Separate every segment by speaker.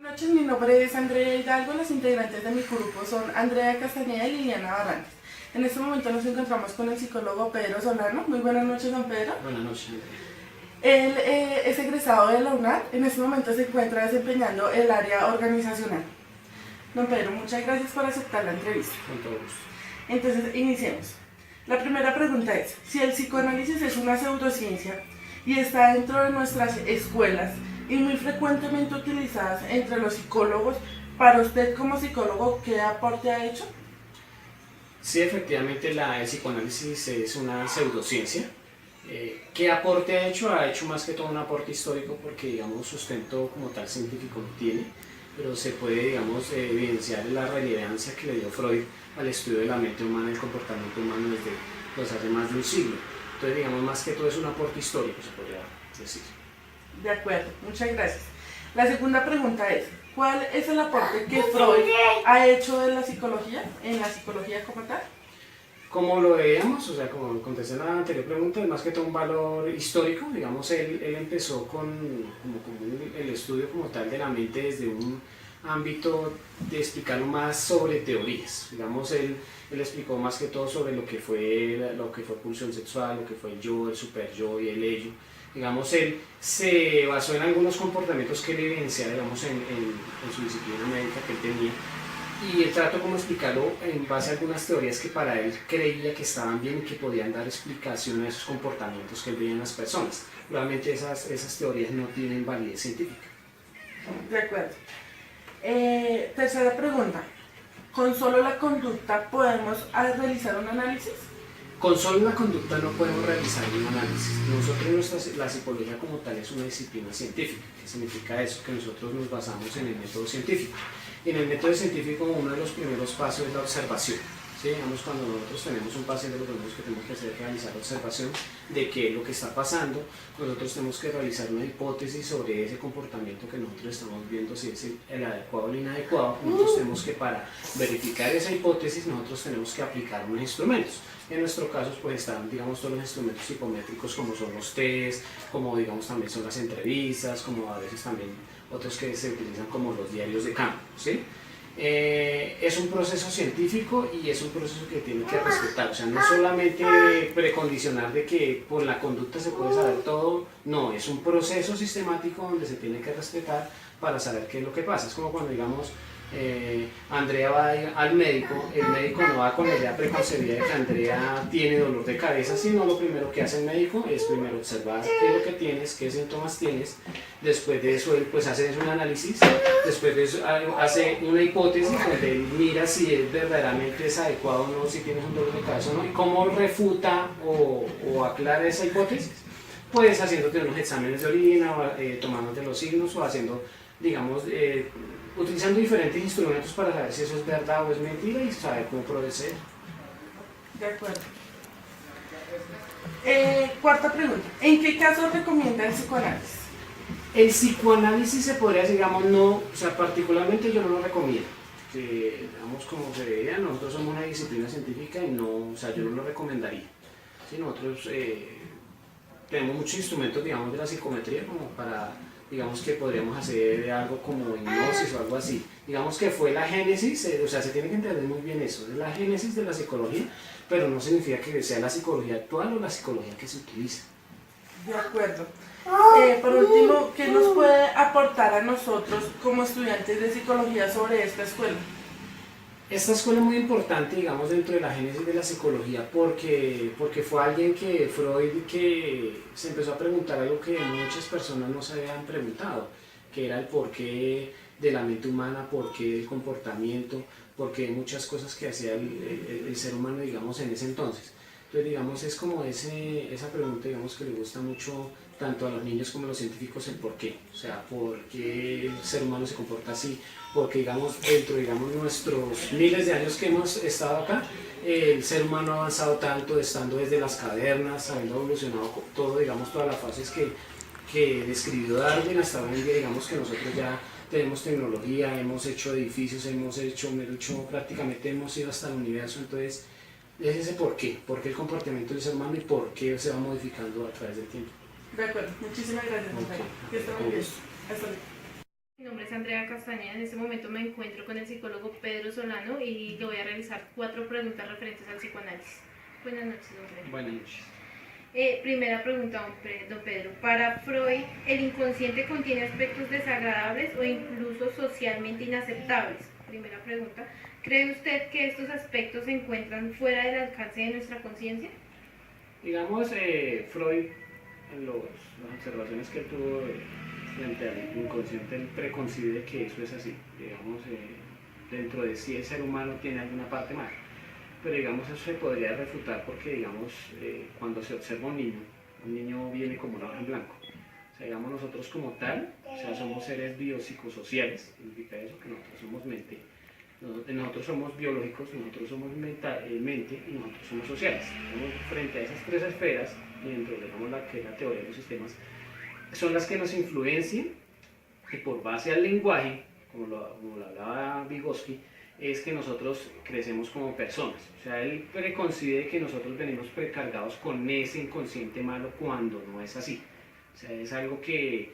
Speaker 1: Buenas noches, mi nombre es Andrea Hidalgo. Los integrantes de mi grupo son Andrea Castañeda y Liliana Barrantes. En este momento nos encontramos con el psicólogo Pedro Solano. Muy buenas noches, don Pedro.
Speaker 2: Buenas noches.
Speaker 1: Él es egresado de la UNAD. En este momento se encuentra desempeñando el área organizacional. Don Pedro, muchas gracias por aceptar la entrevista.
Speaker 2: Con todo gusto.
Speaker 1: Entonces, iniciemos. La primera pregunta es, si el psicoanálisis es una pseudociencia y está dentro de nuestras escuelas y muy frecuentemente utilizadas entre los psicólogos, para usted como psicólogo, ¿qué aporte ha hecho?
Speaker 2: Sí, efectivamente el psicoanálisis es una pseudociencia. ¿Qué aporte ha hecho? Ha hecho más que todo un aporte histórico porque, digamos, sustento como tal científico no tiene, pero se puede, digamos, evidenciar la relevancia que le dio Freud al estudio de la mente humana y el comportamiento humano desde pues, hace más de un siglo. Entonces, digamos, más que todo es un aporte histórico, se podría decir.
Speaker 1: De acuerdo, muchas gracias. La segunda pregunta es, ¿cuál es el aporte que Freud ha hecho en la psicología como tal?
Speaker 2: Como lo veíamos, o sea, como contesté en la anterior pregunta, es más que todo un valor histórico. Digamos, él empezó con el estudio como tal de la mente desde un ámbito de explicarlo más sobre teorías. Digamos, él explicó más que todo sobre lo que fue pulsión sexual, lo que fue el yo, el superyo y el ello. Digamos, él se basó en algunos comportamientos que él evidenciaba, digamos, en su disciplina médica que él tenía, y él trató como explicarlo en base a algunas teorías que para él creía que estaban bien y que podían dar explicación a esos comportamientos que él veía en las personas. Realmente esas teorías no tienen validez científica.
Speaker 1: De acuerdo. Tercera pregunta, ¿con solo la conducta podemos realizar un análisis?
Speaker 2: Con solo la conducta no podemos realizar un análisis. Nosotros, la psicología como tal es una disciplina científica. ¿Qué significa eso? Que nosotros nos basamos en el método científico. En el método científico uno de los primeros pasos es la observación. ¿Sí? Digamos, cuando nosotros tenemos un paciente, lo primero que tenemos que hacer es realizar observación de qué es lo que está pasando. Nosotros tenemos que realizar una hipótesis sobre ese comportamiento que nosotros estamos viendo, si es el adecuado o el inadecuado. Nosotros tenemos que, para verificar esa hipótesis, nosotros tenemos que aplicar unos instrumentos. En nuestro caso, pues están, digamos, todos los instrumentos psicométricos, como son los test, como, digamos, también son las entrevistas, como a veces también otros que se utilizan como los diarios de campo, ¿sí? Es un proceso científico y es un proceso que tiene que respetar, o sea, no solamente precondicionar de que por la conducta se puede saber todo, no, es un proceso sistemático donde se tiene que respetar para saber qué es lo que pasa. Es como cuando, digamos, Andrea va al médico, el médico no va con la idea preconcebida de que Andrea tiene dolor de cabeza, sino lo primero que hace el médico es primero observar qué es lo que tienes, qué síntomas tienes, después de eso él pues hace un análisis, después de eso hace una hipótesis donde él mira si es verdaderamente es adecuado o no, si tienes un dolor de cabeza o no, y cómo refuta o aclara esa hipótesis, pues haciéndote unos exámenes de orina, tomándote los signos o haciendo, digamos, utilizando diferentes instrumentos para saber si eso es verdad o es mentira y saber cómo proceder.
Speaker 1: De acuerdo. Cuarta pregunta, ¿en qué casos recomienda el psicoanálisis?
Speaker 2: El psicoanálisis se podría decir, digamos, no, o sea, particularmente yo no lo recomiendo. Que, digamos, como se veía, nosotros somos una disciplina científica y no, o sea, yo no lo recomendaría. ¿Sí? Nosotros tenemos muchos instrumentos, digamos, de la psicometría como para, digamos, que podríamos hacer algo como hipnosis o algo así. Digamos que fue la génesis, o sea, se tiene que entender muy bien eso, es la génesis de la psicología, pero no significa que sea la psicología actual o la psicología que se utiliza.
Speaker 1: De acuerdo. Por último, ¿qué nos puede aportar a nosotros como estudiantes de psicología sobre esta escuela?
Speaker 2: Esta escuela es muy importante, digamos, dentro de la génesis de la psicología porque fue alguien que Freud que se empezó a preguntar algo que muchas personas no se habían preguntado, que era el porqué de la mente humana, porqué del comportamiento, porqué de muchas cosas que hacía el ser humano, digamos, en ese entonces. Entonces, digamos, es como esa pregunta, digamos, que le gusta mucho tanto a los niños como a los científicos el por qué. O sea, por qué el ser humano se comporta así, porque, digamos, dentro de nuestros miles de años que hemos estado acá, el ser humano ha avanzado tanto, estando desde las cavernas, habiendo evolucionado todo, digamos, todas las fases que describió Darwin hasta hoy en día, digamos que nosotros ya tenemos tecnología, hemos hecho edificios, prácticamente hemos ido hasta el universo, entonces es ese por qué el comportamiento del ser humano y por qué se va modificando a través del tiempo.
Speaker 1: De acuerdo, muchísimas gracias.
Speaker 2: Okay.
Speaker 1: Que esté muy bien. Hasta luego.
Speaker 3: Mi nombre es Andrea Castañeda. En este momento me encuentro con el psicólogo Pedro Solano y le voy a realizar 4 preguntas referentes al psicoanálisis. Buenas noches, don Pedro.
Speaker 2: Buenas noches.
Speaker 3: Primera pregunta, don Pedro. Para Freud, ¿el inconsciente contiene aspectos desagradables o incluso socialmente inaceptables? Primera pregunta. ¿Cree usted que estos aspectos se encuentran fuera del alcance de nuestra conciencia?
Speaker 2: Digamos, Freud, en las observaciones que él tuvo frente al inconsciente, él preconcibe que eso es así. Digamos, dentro de sí el ser humano tiene alguna parte mal. Pero digamos, eso se podría refutar porque, digamos, cuando se observa un niño viene como una hoja en blanco. O sea, digamos, nosotros como tal, o sea, somos seres biopsicosociales, significa eso, que nosotros somos mente. Nosotros somos biológicos, nosotros somos mente y nosotros somos sociales. Entonces, frente a esas 3 esferas, dentro de la teoría de los sistemas, son las que nos influencian y por base al lenguaje, como lo hablaba Vygotsky, es que nosotros crecemos como personas. O sea, él preconcibe que nosotros venimos precargados con ese inconsciente malo cuando no es así. O sea, es algo que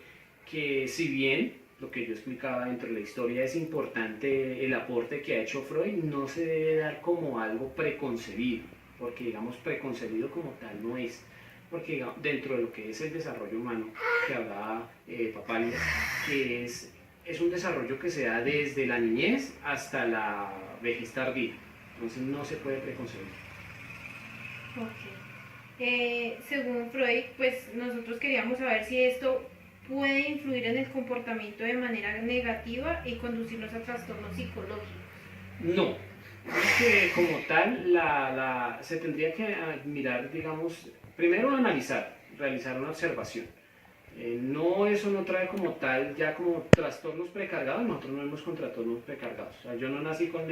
Speaker 2: si bien lo que yo explicaba dentro de la historia es importante, el aporte que ha hecho Freud no se debe dar como algo preconcebido, porque digamos preconcebido como tal no es, porque digamos, dentro de lo que es el desarrollo humano que hablaba Papálidas, que es un desarrollo que se da desde la niñez hasta la vejez tardía, entonces no se puede preconcebir.
Speaker 3: Ok. Según Freud, pues nosotros queríamos saber si esto puede influir en el comportamiento de manera negativa y conducirnos a trastornos psicológicos.
Speaker 2: No, es que como tal se tendría que mirar, digamos, primero analizar, realizar una observación. No, eso no trae como tal, ya como trastornos precargados, nosotros no vemos con trastornos precargados. O sea, yo no nací con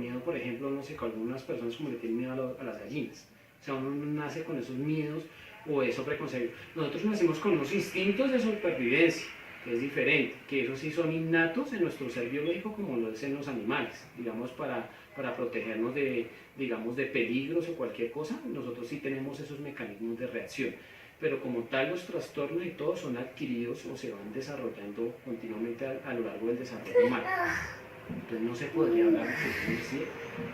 Speaker 2: miedo, por ejemplo, no sé, con algunas personas como le tienen miedo a las gallinas. O sea, uno no nace con esos miedos o eso preconcebido. Nosotros nacimos con unos instintos de supervivencia, que es diferente, que esos sí son innatos en nuestro ser biológico como lo es en los animales, digamos para protegernos digamos, de peligros o cualquier cosa, nosotros sí tenemos esos mecanismos de reacción. Pero como tal los trastornos y todo son adquiridos o se van desarrollando continuamente a lo largo del desarrollo humano. Entonces no se podría hablar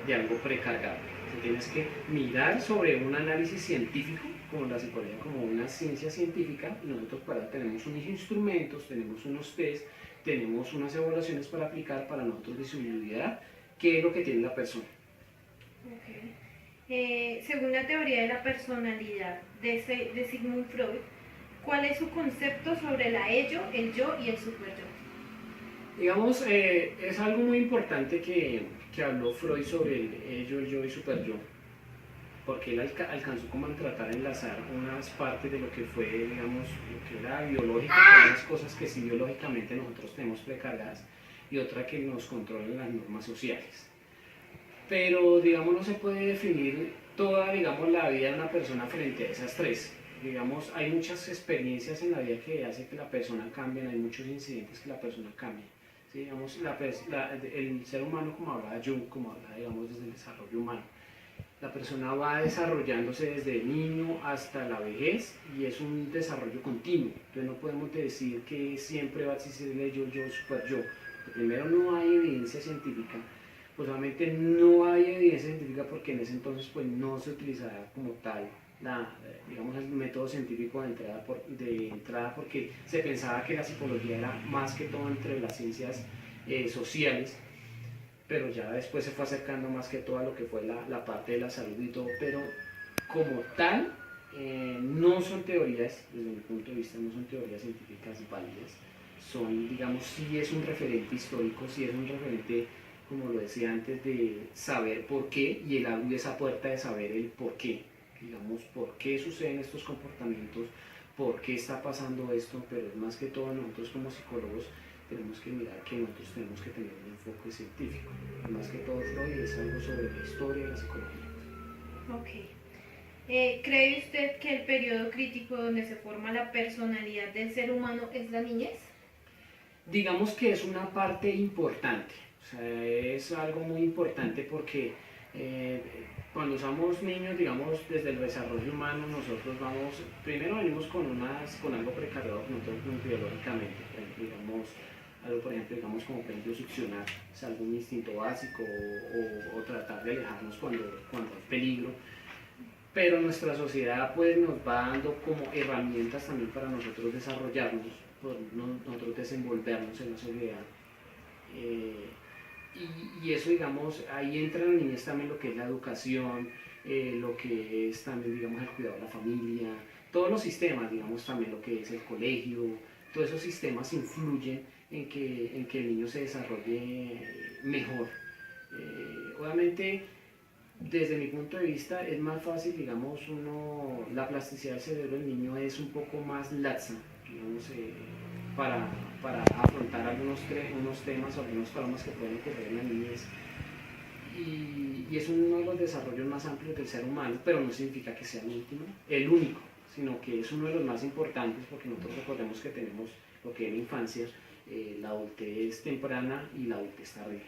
Speaker 2: de algo precargado. Tienes que mirar sobre un análisis científico, como la psicología, como una ciencia científica, y nosotros para tenemos unos instrumentos, tenemos unos test, tenemos unas evaluaciones para aplicar para nosotros visibilidad, qué es lo que tiene la persona.
Speaker 3: Okay. Según la teoría de la personalidad de Sigmund Freud, ¿cuál es su concepto sobre la ello, el yo y el superyo?
Speaker 2: Digamos, es algo muy importante que habló Freud sobre el ello, el yo y superyo, porque él alcanzó como a tratar de enlazar unas partes de lo que fue, digamos, lo que era biológico, con unas cosas que sí biológicamente nosotros tenemos precargadas y otra que nos controlan las normas sociales. Pero, digamos, no se puede definir toda, digamos, la vida de una persona frente a esas 3. Digamos, hay muchas experiencias en la vida que hacen que la persona cambie, hay muchos incidentes que la persona cambia. ¿Sí? Digamos, el ser humano, como hablaba Jung, como hablaba, digamos, desde el desarrollo humano, la persona va desarrollándose desde niño hasta la vejez y es un desarrollo continuo. Entonces no podemos decir que siempre va a existir el yo, super yo. Primero no hay evidencia científica, pues obviamente no hay evidencia científica porque en ese entonces pues no se utilizaba como tal digamos, el método científico de entrada porque se pensaba que la psicología era más que todo entre las ciencias sociales, pero ya después se fue acercando más que todo a lo que fue la parte de la salud y todo, pero como tal no son teorías, desde mi punto de vista no son teorías científicas válidas, son, digamos, sí es un referente histórico, sí es un referente, como lo decía antes, de saber por qué, y él abre esa puerta de saber el por qué, digamos, por qué suceden estos comportamientos, por qué está pasando esto, pero es más que todo nosotros como psicólogos tenemos que mirar que nosotros tenemos que tener un enfoque científico. Más que todo Freud es algo sobre la historia de la psicología.
Speaker 3: Ok. ¿Cree usted que el periodo crítico donde se forma la personalidad del ser humano es la niñez?
Speaker 2: Digamos que es una parte importante, o sea, es algo muy importante porque cuando somos niños, digamos, desde el desarrollo humano, nosotros primero venimos con algo precargado que nosotros biológicamente, digamos, algo por ejemplo, digamos como por ejemplo succionar, es algún instinto básico o tratar de alejarnos cuando hay peligro, pero nuestra sociedad pues nos va dando como herramientas también para nosotros desarrollarnos, nosotros desenvolvernos en la sociedad. Y eso, digamos, ahí entra en la niñez también lo que es la educación, lo que es también, digamos, el cuidado de la familia, todos los sistemas, digamos, también lo que es el colegio, todos esos sistemas influyen en que el niño se desarrolle mejor. Obviamente, desde mi punto de vista, es más fácil, digamos, la plasticidad del cerebro del niño es un poco más laxa, digamos, para afrontar unos temas o algunos traumas que pueden ocurrir en la niñez. Y es uno de los desarrollos más amplios del ser humano, pero no significa que sea el único, sino que es uno de los más importantes, porque nosotros recordemos que tenemos lo que es la infancia, la adultez temprana y la adultez tardía.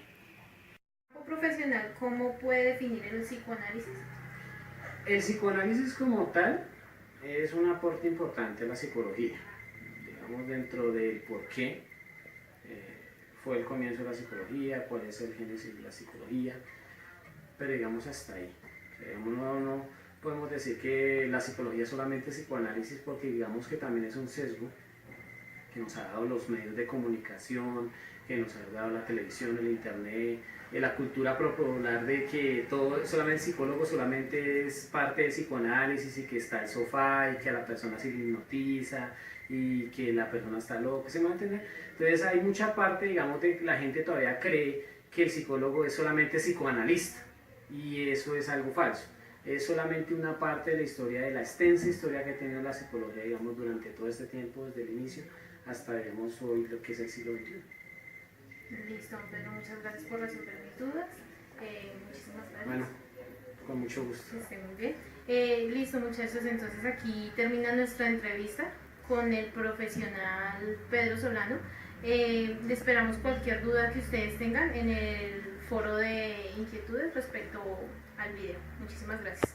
Speaker 3: Como profesional, ¿cómo puede definir el psicoanálisis?
Speaker 2: El psicoanálisis como tal es un aporte importante a la psicología, digamos dentro del por qué fue el comienzo de la psicología, cuál es el génesis de la psicología, pero digamos hasta ahí. Digamos, no podemos decir que la psicología es solamente psicoanálisis porque digamos que también es un sesgo que nos ha dado los medios de comunicación, que nos ha dado la televisión, el internet, la cultura popular de que solamente el psicólogo solamente es parte del psicoanálisis y que está el sofá y que a la persona se le hipnotiza y que la persona está loca, ¿se me va a entender? Entonces hay mucha parte, digamos, de que la gente todavía cree que el psicólogo es solamente psicoanalista y eso es algo falso. Es solamente una parte de la historia, de la extensa historia que ha tenido la psicología, digamos, durante todo este tiempo, desde el inicio hasta, digamos, hoy, lo que es el siglo XXI.
Speaker 3: Listo, Pedro, muchas gracias por resolver mis dudas. Muchísimas gracias.
Speaker 2: Bueno, con mucho gusto.
Speaker 3: Que esté muy bien. Listo, muchachos, entonces aquí termina nuestra entrevista con el profesional Pedro Solano. Le esperamos cualquier duda que ustedes tengan en el foro de inquietudes respecto al video. Muchísimas gracias.